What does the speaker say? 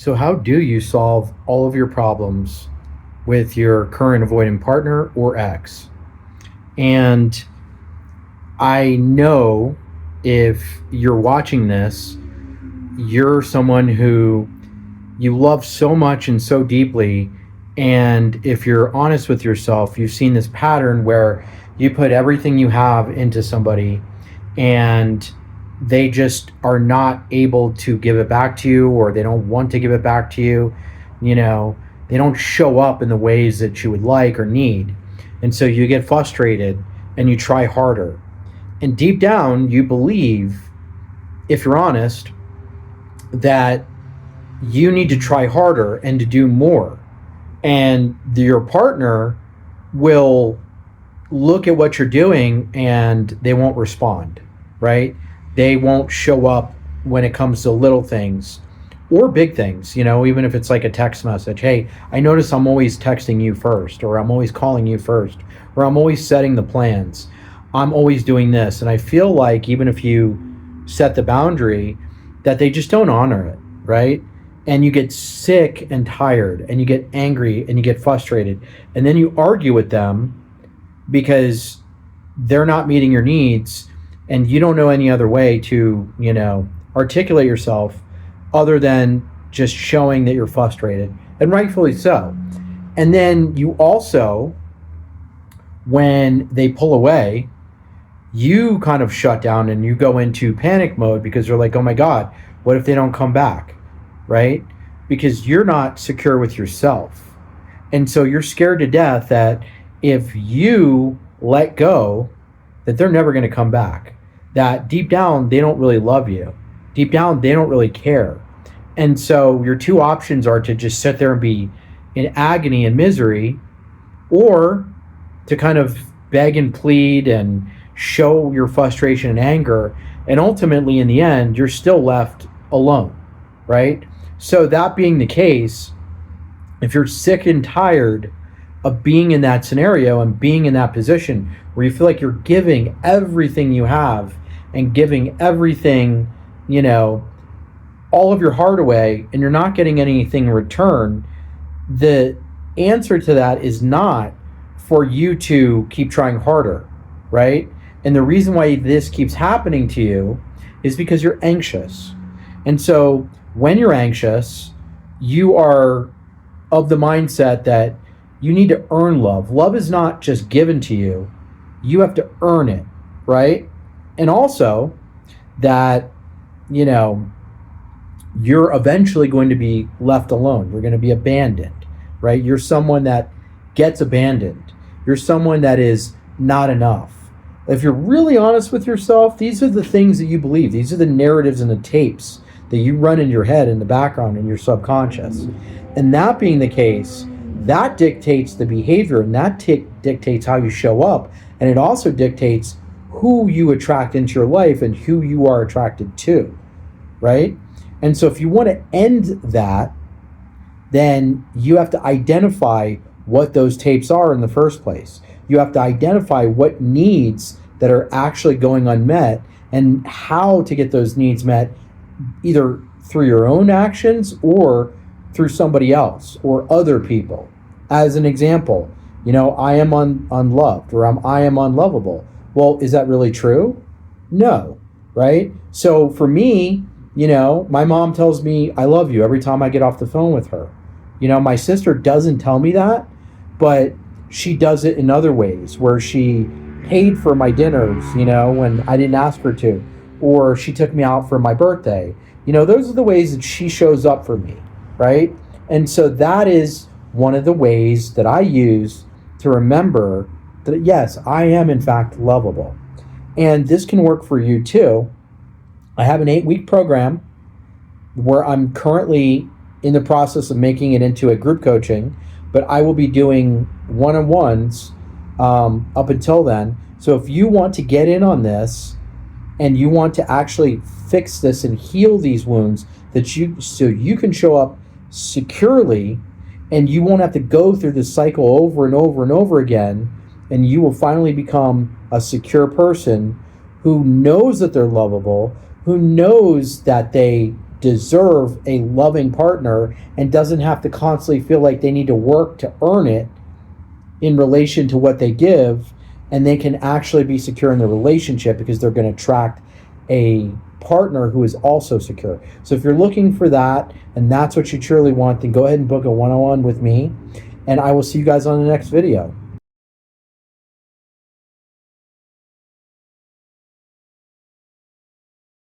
So, how do you solve all of your problems with your current avoidant partner or ex? And I know if you're watching this, you're someone who you love so much and so deeply. And if you're honest with yourself, you've seen this pattern where you put everything you have into somebody and they just are not able to give it back to you, or they don't want to give it back to you. You know, they don't show up in the ways that you would like or need. And so you get frustrated and you try harder. And deep down, you believe, if you're honest, that you need to try harder and to do more. And your partner will look at what you're doing and they won't respond, right? They won't show up when it comes to little things or big things, even if it's like a text message. Hey, I notice I'm always texting you first, or I'm always calling you first, or I'm always setting the plans. I'm always doing this. And I feel like even if you set the boundary, that they just don't honor it, right? And you get sick and tired and you get angry and you get frustrated. And then you argue with them because they're not meeting your needs and you don't know any other way to, articulate yourself other than just showing that you're frustrated, and rightfully so. And then you also, when they pull away, you kind of shut down and you go into panic mode because you're like, oh my God, what if they don't come back, right? Because you're not secure with yourself. And so you're scared to death that if you let go, that they're never going to come back. That deep down, they don't really love you. Deep down, they don't really care. And so your two options are to just sit there and be in agony and misery, or to kind of beg and plead and show your frustration and anger. And ultimately, in the end, you're still left alone, right? So that being the case, if you're sick and tired of being in that scenario and being in that position where you feel like you're giving everything you have and giving everything, all of your heart away, and you're not getting anything in return, the answer to that is not for you to keep trying harder, right? And the reason why this keeps happening to you is because you're anxious. And so when you're anxious, you are of the mindset that you need to earn love. Love is not just given to you. You have to earn it, right? And also that, you're eventually going to be left alone. You're going to be abandoned, right? You're someone that gets abandoned. You're someone that is not enough. If you're really honest with yourself, these are the things that you believe. These are the narratives and the tapes that you run in your head, in the background, in your subconscious. And that being the case, that dictates the behavior, and that dictates how you show up. And it also dictates who you attract into your life and who you are attracted to, right? And so if you want to end that, then you have to identify what those tapes are in the first place. You have to identify what needs that are actually going unmet and how to get those needs met, either through your own actions or through somebody else or other people. As an example, I am unloved, or I am unlovable. Well, is that really true? No, right? So for me, my mom tells me I love you every time I get off the phone with her. My sister doesn't tell me that, but she does it in other ways, where she paid for my dinners, when I didn't ask her to, or she took me out for my birthday. Those are the ways that she shows up for me, right? And so that is one of the ways that I use to remember that, yes, I am in fact lovable. And this can work for you too. I have an 8-week program where I'm currently in the process of making it into a group coaching, but I will be doing one-on-ones up until then. So if you want to get in on this and you want to actually fix this and heal these wounds, so you can show up securely and you won't have to go through this cycle over and over and over again, and you will finally become a secure person who knows that they're lovable, who knows that they deserve a loving partner and doesn't have to constantly feel like they need to work to earn it in relation to what they give, and they can actually be secure in the relationship because they're going to attract a partner who is also secure. So if you're looking for that and that's what you truly want, then go ahead and book a one-on-one with me, and I will see you guys on the next video.